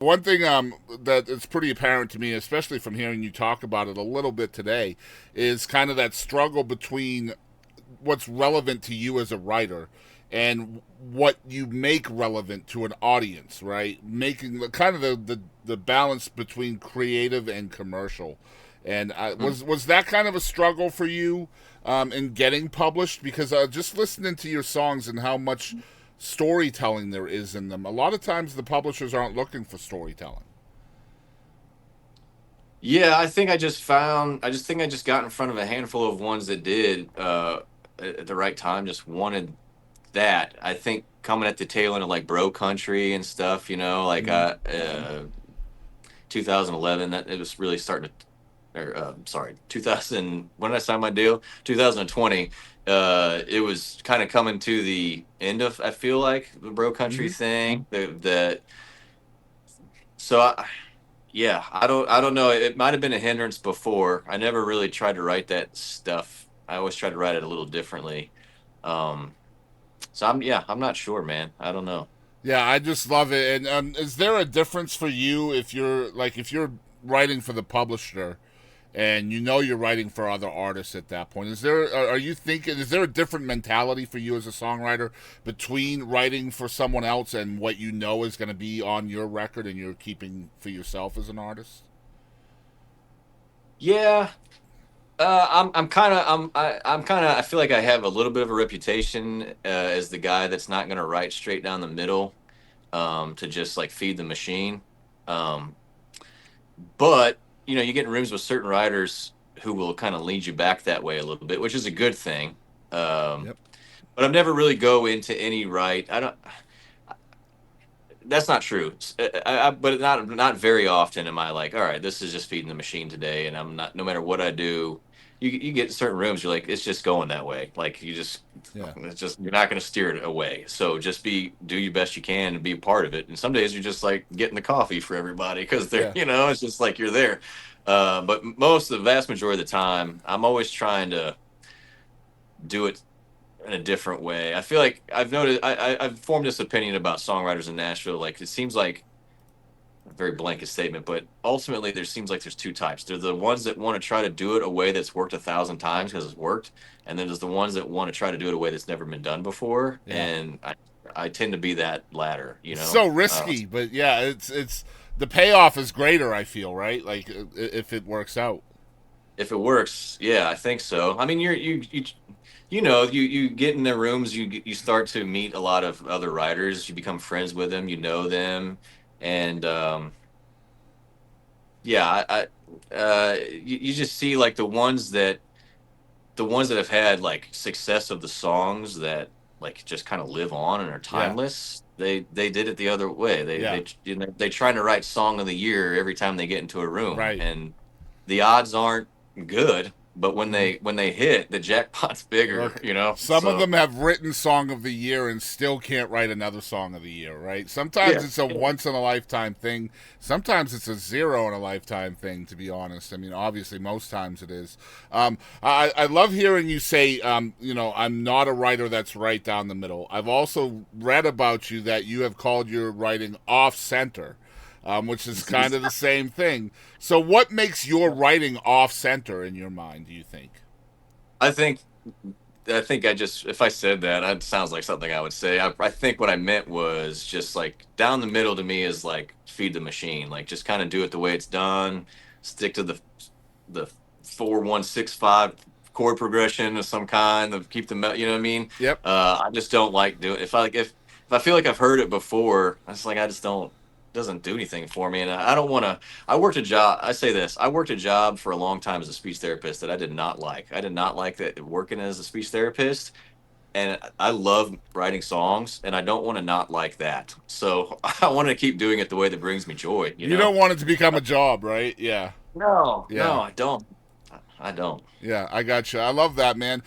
One thing that is pretty apparent to me, especially from hearing you talk about it a little bit today, is kind of that struggle between what's relevant to you as a writer and what you make relevant to an audience, right? Making kind of the balance between creative and commercial. And Hmm. was that kind of a struggle for you in getting published? Because just listening to your songs and how much storytelling there is in them, a lot of times the publishers aren't looking for storytelling. Yeah, I just think I just got in front of a handful of ones that did at the right time, just wanted that. I think coming at the tail end of like bro country and stuff, like Mm-hmm. 2011, that it was really starting to, or sorry, 2000, when did I sign my deal? 2020. It was kind of coming to the end of, I feel like, the bro country Mm-hmm. thing. So yeah, I don't know. It might have been a hindrance before. I never really tried to write that stuff. I always tried to write it a little differently. Um, so I'm not sure, man. I don't know. Yeah, I just love it. And is there a difference for you if you're writing for the publisher and you know you're writing for other artists at that point? Are you thinking is there a different mentality for you as a songwriter between writing for someone else and what you know is going to be on your record and you're keeping for yourself as an artist? Yeah, I'm kind of I feel like I have a little bit of a reputation as the guy that's not going to write straight down the middle, to just like feed the machine. Um, but you get in rooms with certain writers who will kind of lead you back that way a little bit, which is a good thing. Um, Yep. but I've never really go into any right. I don't. That's not true. But not very often am I like, all right, this is just feeding the machine today, and I'm not. No matter what I do, you get in certain rooms, you're like, it's just going that way. Like Yeah. it's just you're not going to steer it away. So just do your best you can and be a part of it. And some days you're just like getting the coffee for everybody because they're, Yeah. it's just like you're there. But the vast majority of the time, I'm always trying to do it in a different way. I feel like I've noticed I've formed this opinion about songwriters in Nashville. Like it seems like a very blanket statement, but ultimately there seems like there's two types. There's the ones that want to try to do it a way that's worked 1,000 times because it's worked, and then there's the ones that want to try to do it a way that's never been done before. Yeah. And I tend to be that latter. It's so Uh, risky, but yeah, it's the payoff is greater, I feel, right? Like if it works out. if it works, yeah, I think so. I mean, you get in the rooms, you start to meet a lot of other writers, you become friends with them, you know them, and yeah, you just see like the ones that have had like success of the songs that like just kind of live on and are Yeah. timeless. They did it the other way. Yeah. They try to write song of the year every time they get into a room, Right. and the odds aren't good. But Mm-hmm. when they hit, the jackpot's bigger. Look, You know, some of so them have written Song of the Year and still can't write another Song of the Year, right? Sometimes yeah, it's a yeah. once in a lifetime thing. Sometimes it's a zero in a lifetime thing, to be honest. I mean, obviously, most times it is. I love hearing you say, I'm not a writer that's right down the middle. I've also read about you that you have called your writing off center. Which is kind of the same thing. So, what makes your writing off center in your mind, do you think? I think I just if I said that, that sounds like something I would say. I think what I meant was just like down the middle to me is like feed the machine, like just kind of do it the way it's done. Stick to the 4-1-6-5 chord progression of some kind. Of keep the you know what I mean. Yep. I just don't like doing if I feel like I've heard it before. I just like I just don't doesn't do anything for me, and I don't want to. I worked a job. I say this. I worked a job for a long time as a speech therapist that I did not like. I did not like that working as a speech therapist, and I love writing songs, and I don't want to not like that. So I want to keep doing it the way that brings me joy. You don't want it to become a job, right? Yeah. No, Yeah. I don't. I don't. Yeah, I got you. I love that, man.